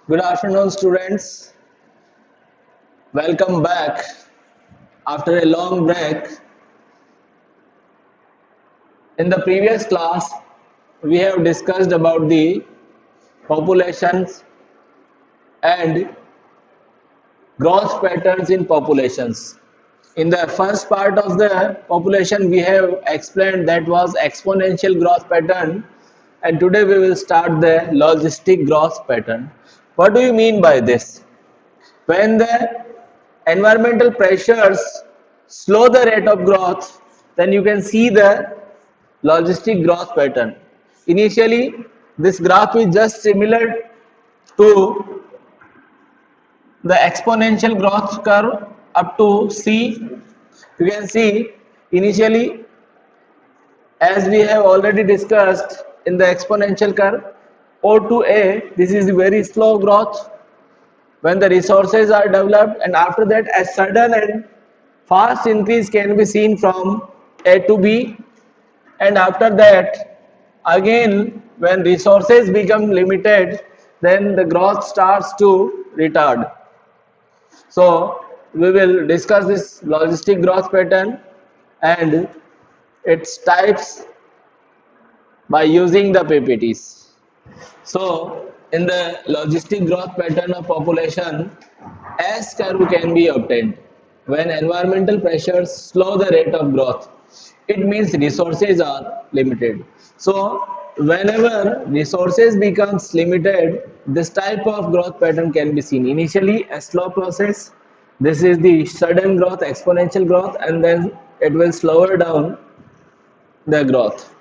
Good afternoon, students. Welcome back. After a long break, in the previous class, we have discussed about the populations and growth patterns in populations. In the first part of the population, we have explained that was exponential growth pattern, and today we will start the logistic growth pattern. What do you mean by this? When the environmental pressures slow the rate of growth, then you can see the logistic growth pattern. Initially, this graph is just similar to the exponential growth curve up to C. You can see initially, as we have already discussed in the exponential curve, O to A, this is very slow growth when the resources are developed, and after that a sudden and fast increase can be seen from A to B, and after that again when resources become limited, then the growth starts to retard. So we will discuss this logistic growth pattern and its types by using the PPTs. So in the logistic growth pattern of population, S curve can be obtained when environmental pressures slow the rate of growth. It means resources are limited. So whenever resources becomes limited, this type of growth pattern can be seen. Initially a slow process. This is the sudden growth, exponential growth, and then it will slower down the growth.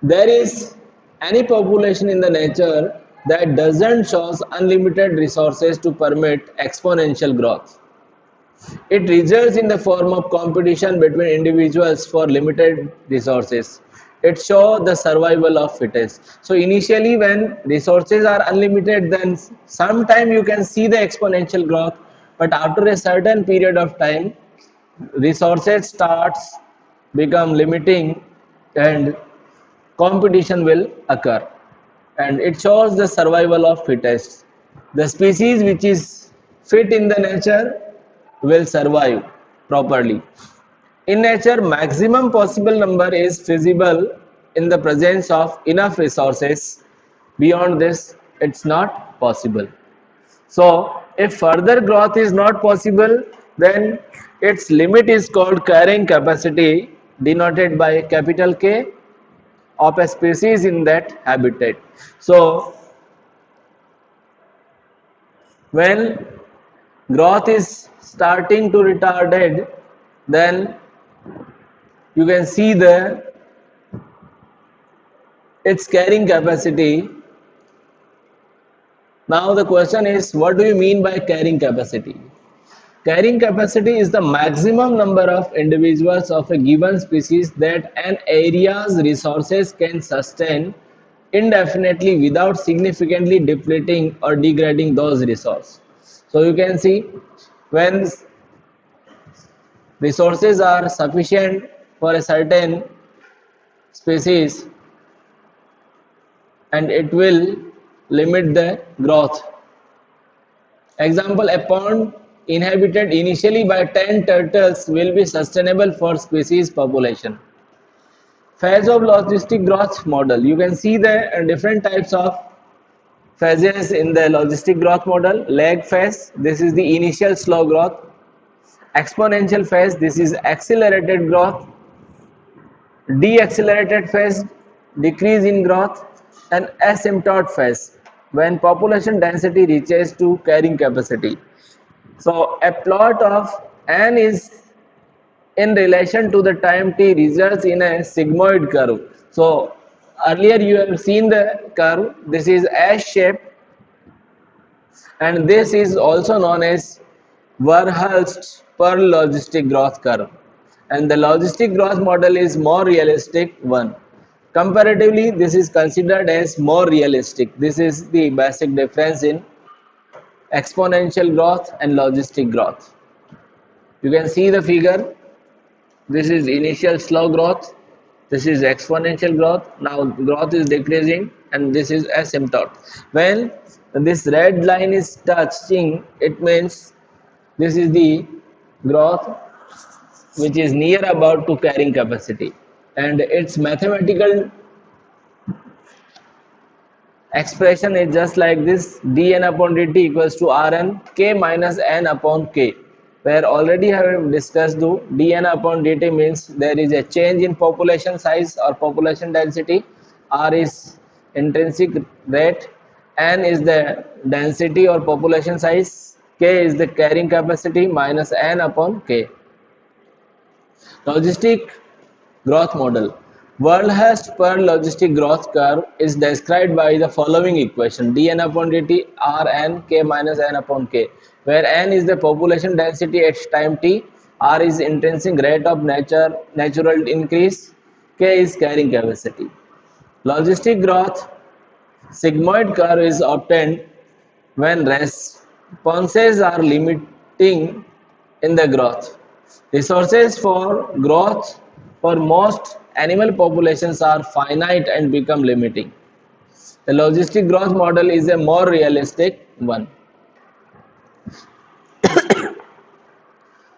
There is any population in the nature that doesn't shows unlimited resources to permit exponential growth. It results in the form of competition between individuals for limited resources. It shows the survival of fittest. So initially when resources are unlimited, then sometime you can see the exponential growth, but after a certain period of time, resources starts become limiting and competition will occur, and it shows the survival of fittest. The species which is fit in the nature will survive properly. In nature, maximum possible number is feasible in the presence of enough resources. Beyond this, it's not possible. So, if further growth is not possible, then its limit is called carrying capacity, denoted by capital K, of a species in that habitat. So when growth is starting to retarded, then you can see the its carrying capacity. Now the question is, what do you mean by carrying capacity? Carrying capacity is the maximum number of individuals of a given species that an area's resources can sustain indefinitely without significantly depleting or degrading those resources. So you can see when resources are sufficient for a certain species, and it will limit the growth. Example, a pond inhabited initially by 10 turtles will be sustainable for species population. Phase of logistic growth model. You can see the different types of phases in the logistic growth model. Lag phase, this is the initial slow growth. Exponential phase, this is accelerated growth. Deaccelerated phase, decrease in growth. And asymptote phase, when population density reaches to carrying capacity. So a plot of n is in relation to the time t results in a sigmoid curve. So earlier you have seen the curve. This is S shape, and this is also known as Verhulst Pearl logistic growth curve. And the logistic growth model is more realistic one. Comparatively, this is considered as more realistic. This is the basic difference in exponential growth and logistic growth. You can see the figure. This is initial slow growth, This is exponential growth. Now growth is decreasing and this is asymptote. When this red line is touching, it means this is the growth which is near about to carrying capacity, and its mathematical expression is just like this: dn upon dt equals to rn k minus n upon k, where already I have discussed the dn upon dt means there is a change in population size or population density, r is intrinsic rate, n is the density or population size, k is the carrying capacity minus n upon k. Logistic growth model. World-Hurst per logistic growth curve is described by the following equation: dn upon dt rn k minus n upon k, where n is the population density at time t, r is intrinsic rate of natural increase, k is carrying capacity. Logistic growth sigmoid curve is obtained when responses are limiting in the growth. Resources for growth for most animal populations are finite and become limiting. The logistic growth model is a more realistic one.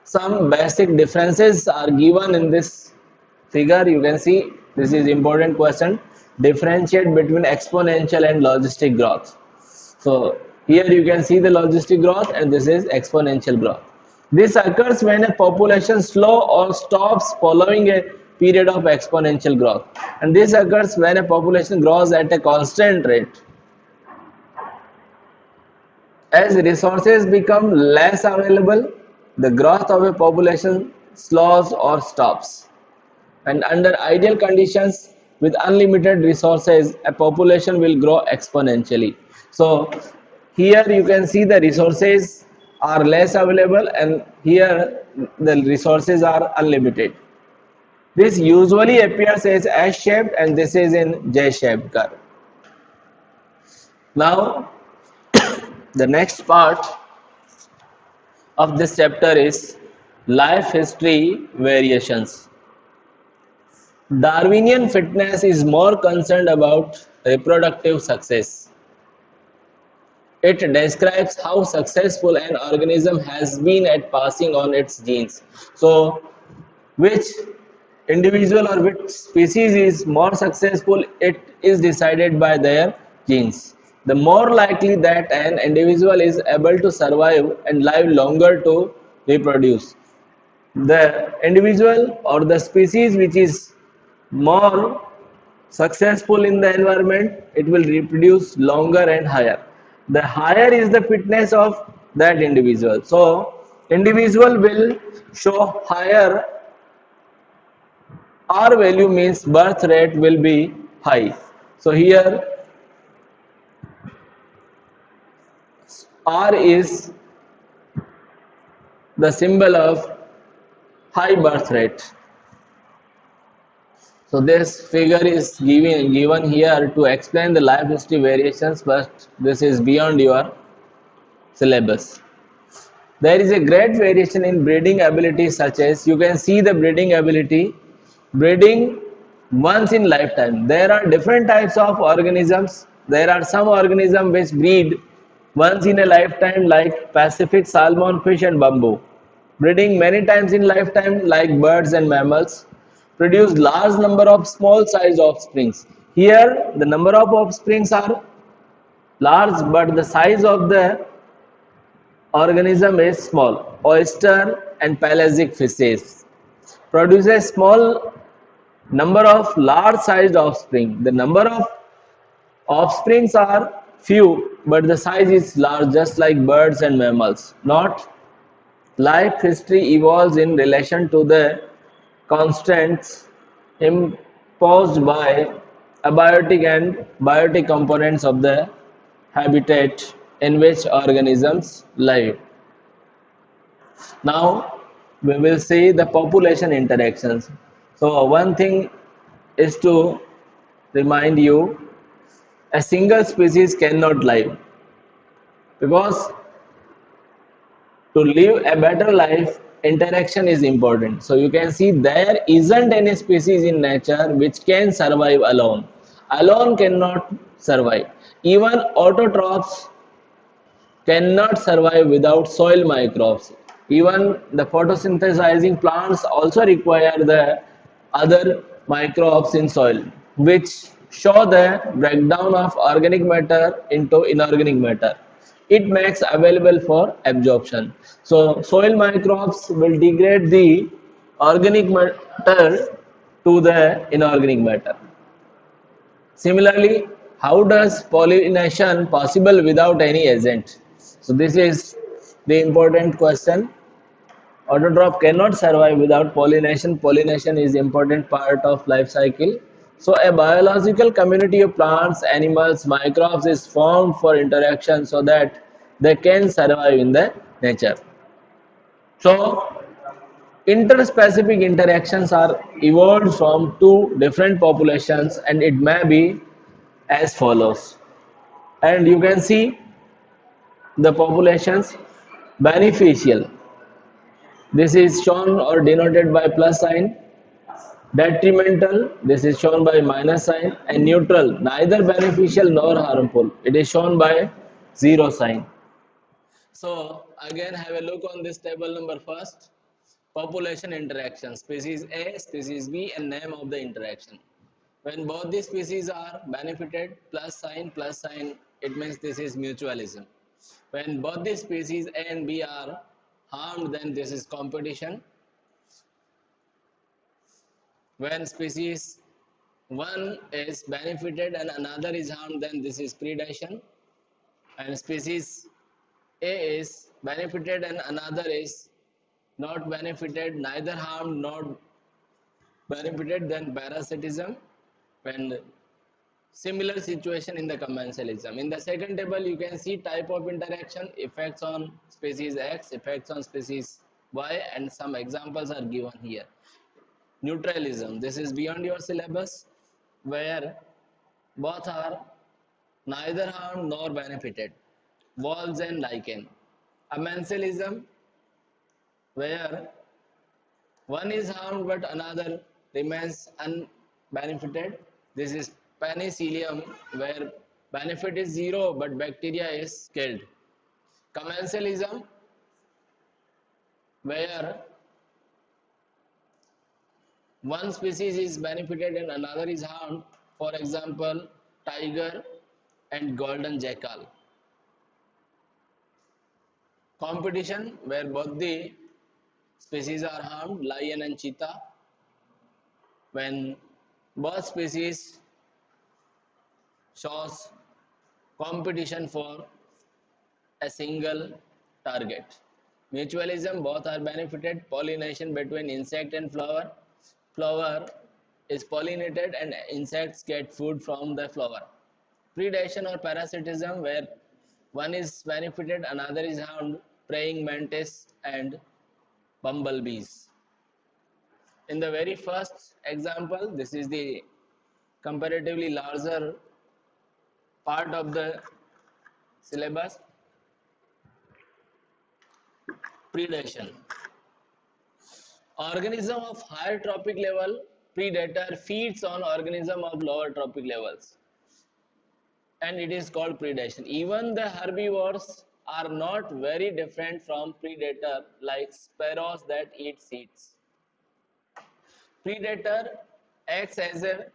Some basic differences are given in this figure. You can see this is important question. Differentiate between exponential and logistic growth. So here you can see the logistic growth and this is exponential growth. This occurs when a population slow or stops following a period of exponential growth, and this occurs when a population grows at a constant rate. As resources become less available, the growth of a population slows or stops. And under ideal conditions with unlimited resources, a population will grow exponentially. So here you can see the resources are less available and here the resources are unlimited. This usually appears as S-shaped and this is in J-shaped curve. Now the next part of this chapter is life history variations. Darwinian fitness is more concerned about reproductive success. It describes how successful an organism has been at passing on its genes. So, which individual or which species is more successful, it is decided by their genes. The more likely that an individual is able to survive and live longer to reproduce. The individual or the species which is more successful in the environment, it will reproduce longer and higher. The higher is the fitness of that individual. So individual will show higher R value, means birth rate will be high. So here R is the symbol of high birth rate. So this figure is given here to explain the life history variations, but this is beyond your syllabus. There is a great variation in breeding ability, such as you can see the breeding ability, breeding once in lifetime. There are different types of organisms. There are some organisms which breed once in a lifetime like Pacific salmon fish and bamboo. Breeding many times in lifetime like birds and mammals. Produce large number of small sized offsprings. Here the number of offsprings are large but the size of the organism is small. Oyster and pelagic fishes produces small number of large sized offspring. The number of offsprings are few but the size is large, just like birds and mammals. Not life history evolves in relation to the constraints imposed by abiotic and biotic components of the habitat in which organisms live. Now we will see the population interactions. So one thing is to remind you, a single species cannot live because To live a better life, interaction is important. So you can see there isn't any species in nature which can survive alone. Alone cannot survive. Even autotrophs cannot survive without soil microbes. Even the photosynthesizing plants also require the other microbes in soil, which show the breakdown of organic matter into inorganic matter. It makes available for absorption. So soil microbes will degrade the organic matter to the inorganic matter. Similarly, how does pollination possible without any agent? So this is the important question. Autotroph cannot survive without pollination. Pollination is important part of life cycle. So a biological community of plants, animals, microbes is formed for interaction so that they can survive in the nature. So interspecific interactions are evolved from two different populations and it may be as follows. And you can see the populations beneficial. This is shown or denoted by plus sign. Detrimental, this is shown by minus sign. And neutral, neither beneficial nor harmful, it is shown by zero sign. So again have a look on this table number first. Population interaction, species A, species B, and name of the interaction. When both the species are benefited, plus sign, it means this is mutualism. When both the species A and B are harmed, then this is competition. When species one is benefited and another is harmed, then this is predation. And species A is benefited and another is not benefited, neither harmed nor benefited, then parasitism. When similar situation in the commensalism. In the second table, you can see type of interaction, effects on species X, effects on species Y, and some examples are given here. Neutralism, this is beyond your syllabus, where both are neither harmed nor benefited. Walls and lichen. Amensalism, where one is harmed but another remains unbenefited. This is penicillium where benefit is zero but bacteria is killed. Commensalism where one species is benefited and another is harmed. For example, tiger and golden jackal. Competition where both the species are harmed, lion and cheetah. When both species shows competition for a single target. Mutualism, both are benefited. Pollination between insect and flower. Flower is pollinated and insects get food from the flower. Predation or parasitism, where one is benefited, another is harmed. Praying mantis and bumblebees. In the very first example, this is the comparatively larger part of the syllabus. Predation. Organism of higher trophic level predator feeds on organism of lower trophic levels and it is called predation. Even the herbivores are not very different from predator like sparrows that eat seeds. Predator acts as a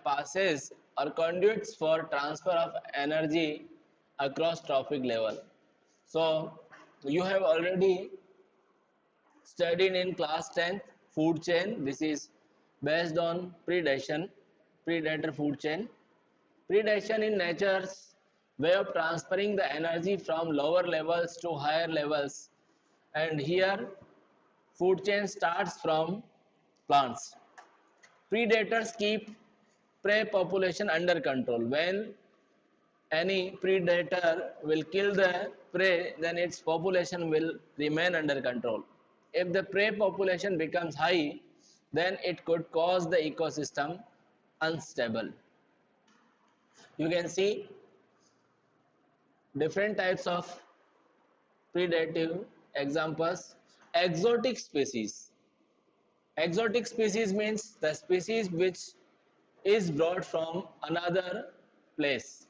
passes or conduits for transfer of energy across trophic level. So you have already studied in class 10th food chain. This is based on predation, predator food chain. Predation in nature's way of transferring the energy from lower levels to higher levels. And here food chain starts from plants. Predators keep prey population under control. When any predator will kill the prey, then its population will remain under control. If the prey population becomes high, then it could cause the ecosystem unstable. You can see different types of predative examples. Exotic species. Exotic species means the species which is brought from another place.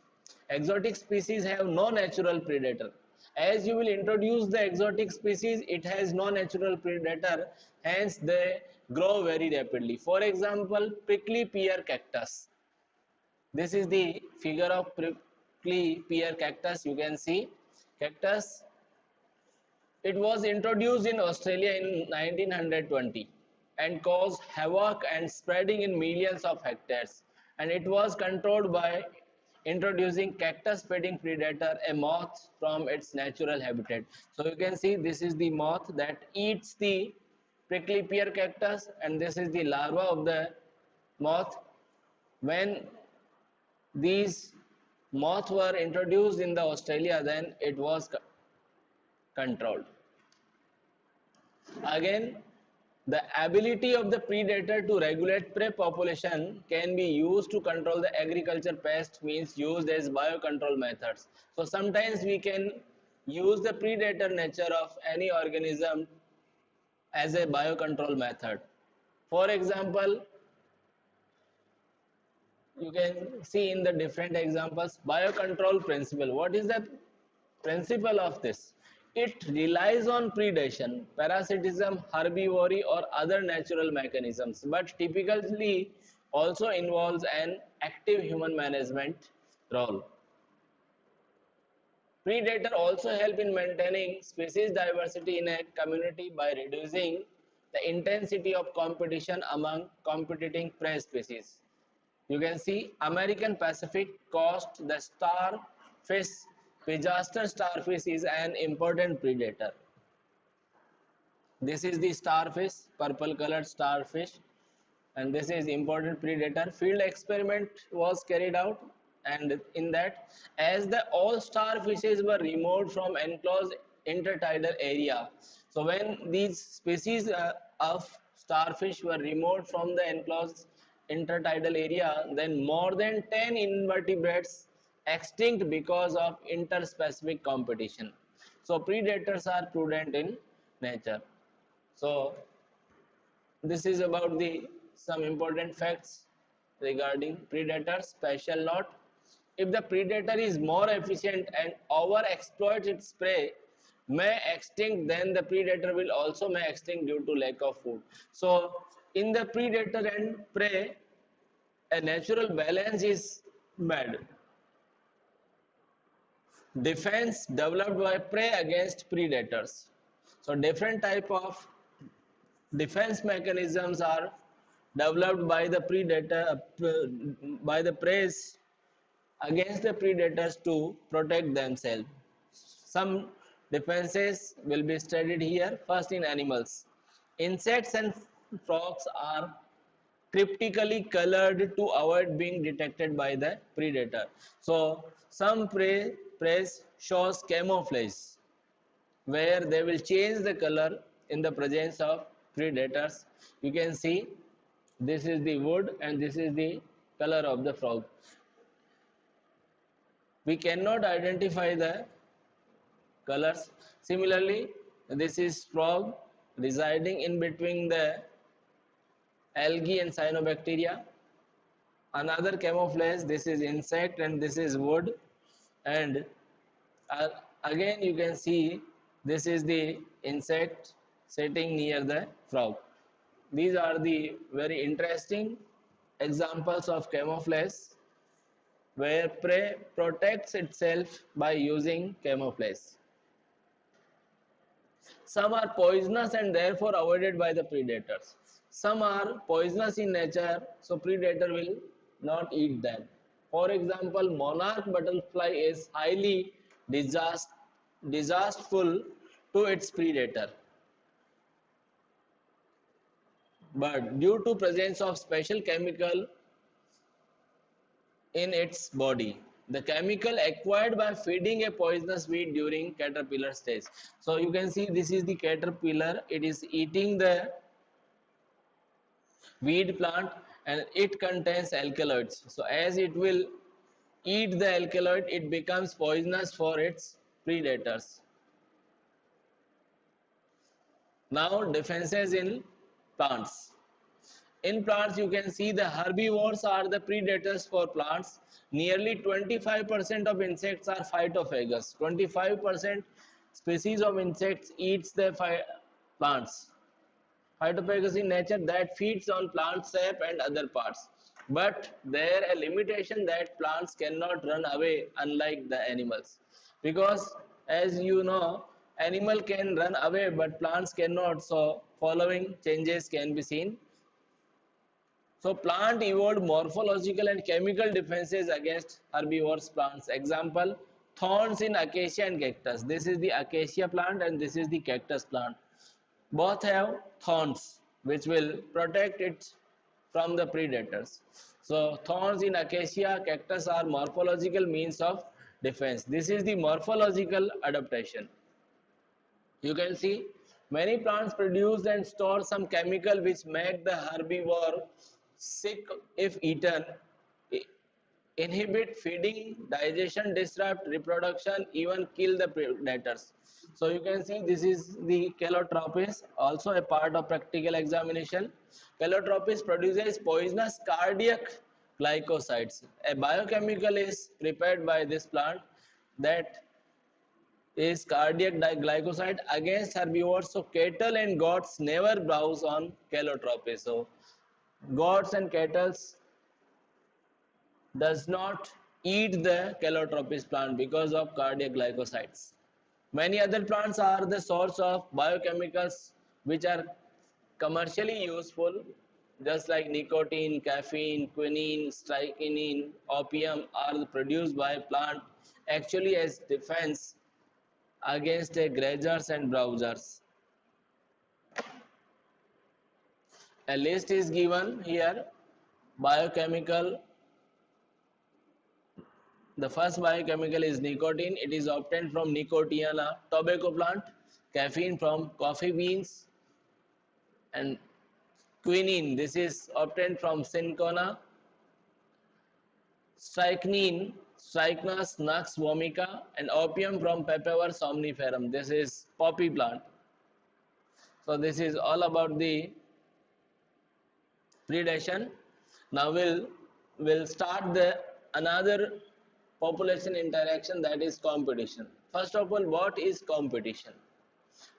Exotic species have no natural predator. As you will introduce the exotic species, it has no natural predator, hence they grow very rapidly. For example, prickly pear cactus. This is the figure of prickly pear cactus. You can see cactus. It was introduced in Australia in 1920 and caused havoc and spreading in millions of hectares. And it was controlled by introducing cactus feeding predator, a moth, from its natural habitat. So you can see this is the moth that eats the prickly pear cactus, and this is the larva of the moth. When these moths were introduced in the Australia, then it was controlled. Again, the ability of the predator to regulate prey population can be used to control the agriculture pest, means used as biocontrol methods. So sometimes we can use the predator nature of any organism as a biocontrol method. For example, you can see in the different examples biocontrol principle. What is the principle of this? It relies on predation, parasitism, herbivory, or other natural mechanisms, but typically also involves an active human management role. Predator also help in maintaining species diversity in a community by reducing the intensity of competition among competing prey species. You can see American Pacific coast, the starfish, Pigaster starfish is an important predator. This is the starfish, purple colored starfish, and this is important predator. Field experiment was carried out, and in that, as the all starfishes were removed from enclosed intertidal area. So when these species of starfish were removed from the enclosed intertidal area, then more than 10 invertebrates extinct because of interspecific competition. So predators are prudent in nature. So this is about the some important facts regarding predators. Special note: if the predator is more efficient and overexploits its prey, may extinct, then the predator will also may extinct due to lack of food. So in the predator and prey, a natural balance is made. Defense developed by prey against predators. So different type of defense mechanisms are developed by the predator by the prey against the predators to protect themselves. Some defenses will be studied here. First, in animals, insects and frogs are cryptically colored to avoid being detected by the predator. So some prey shows camouflage, where they will change the color in the presence of predators. You can see this is the wood and this is the color of the frog. We cannot identify the colors. Similarly, this is frog residing in between the algae and cyanobacteria. Another camouflage, this is insect and this is wood. And again you can see this is the insect sitting near the frog. These are the very interesting examples of camouflage where prey protects itself by using camouflage. Some are poisonous and therefore avoided by the predators. Some are poisonous in nature, so predator will not eat them. For example, monarch butterfly is highly disastrous to its predator, but due to presence of special chemical in its body, the chemical acquired by feeding a poisonous weed during caterpillar stage. So you can see this is the caterpillar, it is eating the weed plant and it contains alkaloids. So as it will eat the alkaloid, it becomes poisonous for its predators. Now defenses in plants. In plants, you can see the herbivores are the predators for plants. Nearly 25% of insects are phytophagous. 25% species of insects eats the plants. Phytophagous in nature that feeds on plant sap and other parts. But there a limitation that plants cannot run away unlike the animals. Because as you know, animal can run away but plants cannot. So following changes can be seen. So plant evolved morphological and chemical defenses against herbivorous plants. Example, thorns in acacia and cactus. This is the acacia plant and this is the cactus plant. Both have thorns which will protect it from the predators. So thorns in acacia, cactus are morphological means of defense. This is the morphological adaptation. You can see many plants produce and store some chemical which make the herbivore sick if eaten, inhibit feeding, digestion, disrupt reproduction, even kill the predators. So you can see this is the Calotropis, also a part of practical examination. Calotropis produces poisonous cardiac glycosides. A biochemical is prepared by this plant that is cardiac glycoside against herbivores. So cattle and goats never browse on Calotropis. So goats and cattle does not eat the Calotropis plant because of cardiac glycosides. Many other plants are the source of biochemicals which are commercially useful, just like nicotine, caffeine, quinine, strychnine, opium are produced by plant actually as defense against grazers and browsers. A list is given here. Biochemical. The first biochemical is nicotine. It is obtained from Nicotiana tobacco plant. Caffeine from coffee beans, and quinine. This is obtained from cinchona. Strychnine, Strychnos nux vomica, and opium from Papaver somniferum. This is poppy plant. So this is all about the predation. Now we'll start the another population interaction, that is competition. First of all, what is competition?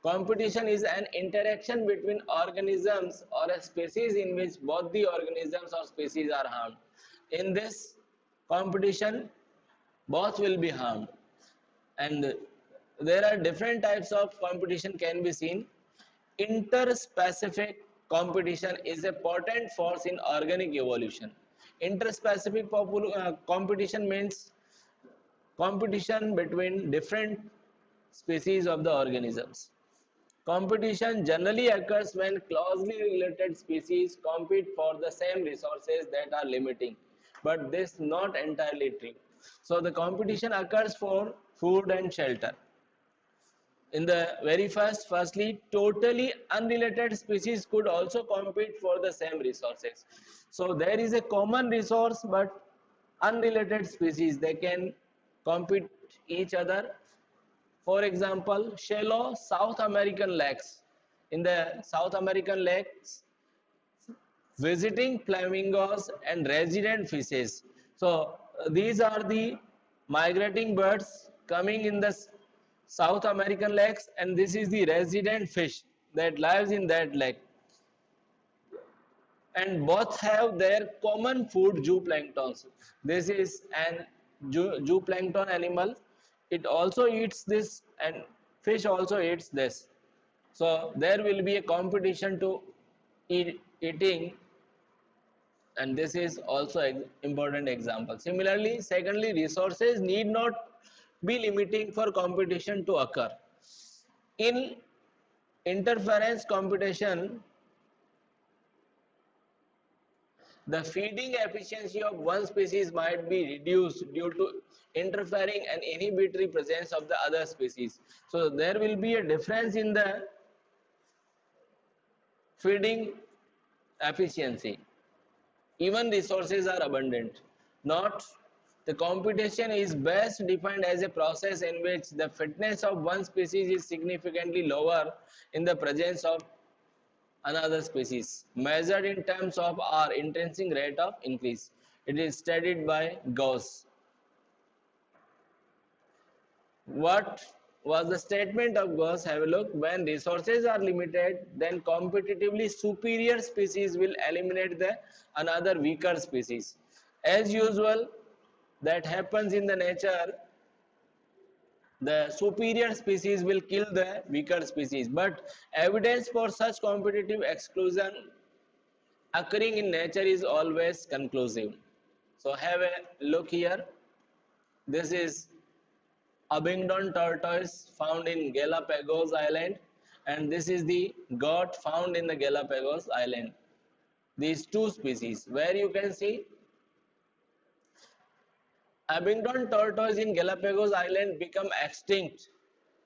Competition is an interaction between organisms or a species in which both the organisms or species are harmed. In this competition, both will be harmed, and there are different types of competition can be seen. Interspecific competition is a potent force in organic evolution. Interspecific competition means competition between different species of the organisms. Competition generally occurs when closely related species compete for the same resources that are limiting, but this is not entirely true. So the competition occurs for food and shelter. In the very firstly, totally unrelated species could also compete for the same resources. So there is a common resource, but unrelated species they can compete each other. For example, shallow South American lakes. In the South American lakes, visiting flamingos and resident fishes. So these are the migrating birds coming in the South American lakes, and this is the resident fish that lives in that lake. And both have their common food, zooplankton. This is an zooplankton animal. It also eats this, and fish also eats this. So there will be a competition to eating, and this is also an important example. Similarly, secondly, resources need not be limiting for competition to occur. In interference competition, the feeding efficiency of one species might be reduced due to interfering and inhibitory presence of the other species. So there will be a difference in the feeding efficiency. Even resources are abundant, not The competition is best defined as a process in which the fitness of one species is significantly lower in the presence of another species, measured in terms of our intrinsic rate of increase. It is studied by Gauss. What was the statement of Gauss? Have a look. When resources are limited, then competitively superior species will eliminate the another weaker species. As usual, that happens in the nature, the superior species will kill the weaker species. But evidence for such competitive exclusion occurring in nature is always conclusive. So have a look here. This is Abingdon tortoise found in Galapagos Island, and this is the goat found in the Galapagos Island. These two species, where you can see Abingdon tortoise in Galapagos Island become extinct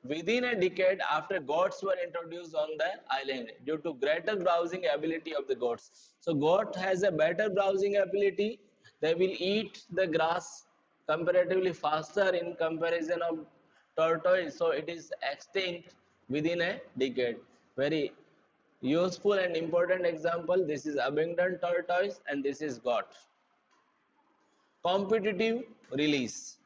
within a decade after goats were introduced on the island due to greater browsing ability of the goats. So goat has a better browsing ability. They will eat the grass comparatively faster in comparison of tortoise. So it is extinct within a decade. Very useful and important example. This is Abingdon tortoise and this is goat. Competitive release.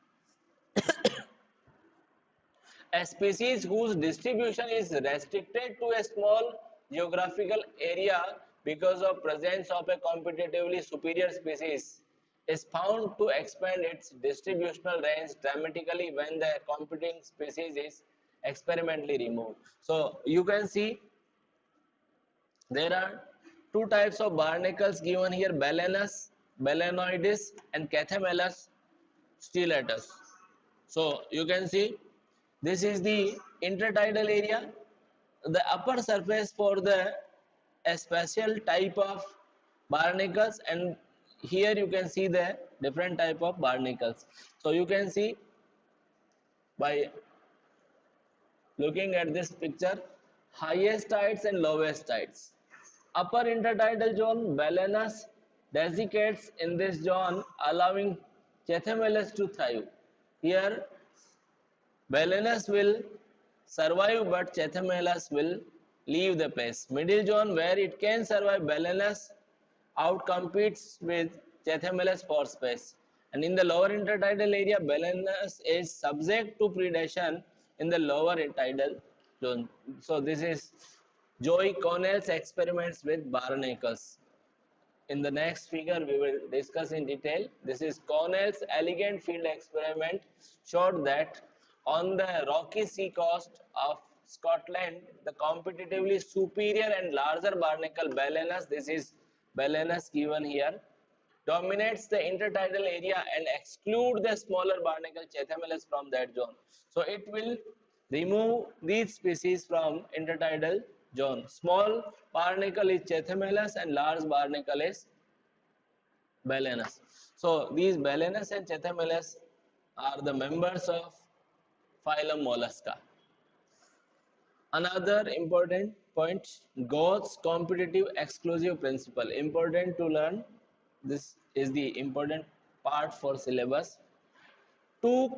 A species whose distribution is restricted to a small geographical area because of presence of a competitively superior species is found to expand its distributional range dramatically when the competing species is experimentally removed. So you can see there are two types of barnacles given here: Balanus, Balanoides and Cathamelus stellatus. So you can see this is the intertidal area, the upper surface for the a special type of barnacles, and here you can see the different type of barnacles. So you can see by looking at this picture, highest tides and lowest tides. Upper intertidal zone, Balanus desiccates in this zone, allowing Chathamelus to thrive. Here Balanus will survive, but Chathamelus will leave the place. Middle zone, where it can survive, Balanus outcompetes with Chathamelus for space. And in the lower intertidal area, Balanus is subject to predation in the lower tidal zone. So this is Joey Connell's experiments with barnacles. In the next figure, we will discuss in detail. This is Connell's elegant field experiment showed that on the rocky sea coast of Scotland, the competitively superior and larger barnacle Balanus, this is Balanus given here, dominates the intertidal area and exclude the smaller barnacle Chathamelus from that zone. So it will remove these species from intertidal zone. Small barnacle is Chathamelus and large barnacle is Balanus. So these Balanus and Chathamelus are the members of phylum Mollusca. Another important point, Gauss competitive exclusive principle. Important to learn. This is the important part for syllabus. Two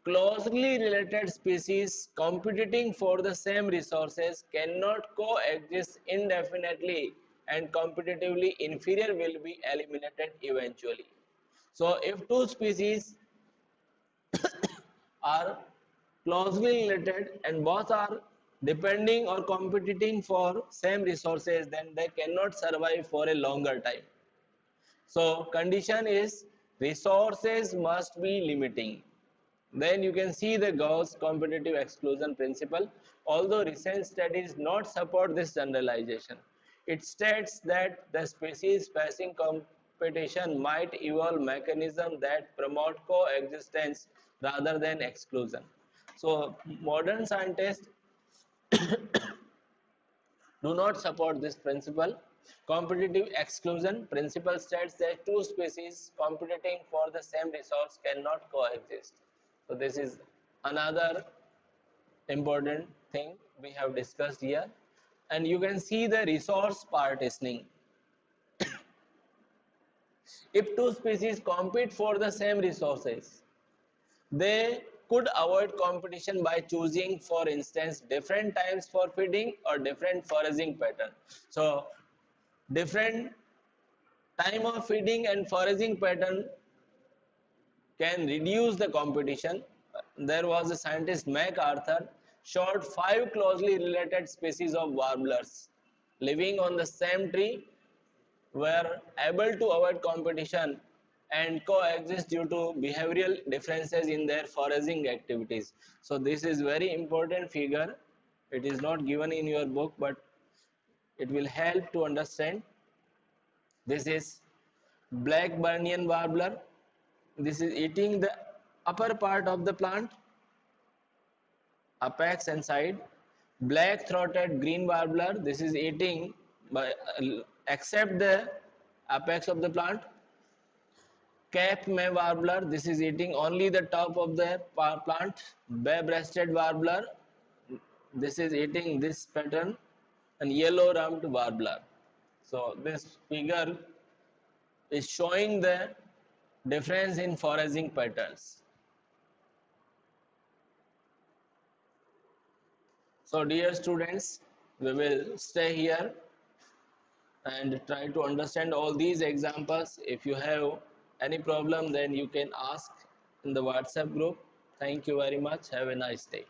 closely related species competing for the same resources cannot coexist indefinitely, and competitively inferior will be eliminated eventually. So if two species are closely related and both are depending or competing for same resources, then they cannot survive for a longer time. So condition is resources must be limiting. Then you can see the Gauss competitive exclusion principle. Although recent studies not support this generalization, it states that the species facing competition might evolve mechanisms that promote coexistence rather than exclusion. So modern scientists do not support this principle. Competitive exclusion principle states that two species competing for the same resource cannot coexist. So this is another important thing we have discussed here. And you can see the resource partitioning. If two species compete for the same resources, they could avoid competition by choosing, for instance, different times for feeding or different foraging pattern. So different time of feeding and foraging pattern can reduce the competition. There was a scientist MacArthur showed 5 closely related species of warblers living on the same tree were able to avoid competition and coexist due to behavioral differences in their foraging activities. So this is very important figure. It is not given in your book, but it will help to understand. This is black Burnian warbler. This is eating the upper part of the plant, apex and side. Black throated green warbler. This is eating by except the apex of the plant. Cape May warbler, this is eating only the top of the plant. Bare-breasted warbler, this is eating this pattern, and yellow-rumped warbler. So this figure is showing the difference in foraging patterns. So dear students, we will stay here and try to understand all these examples. If you have any problem, then you can ask in the WhatsApp group. Thank you very much. Have a nice day.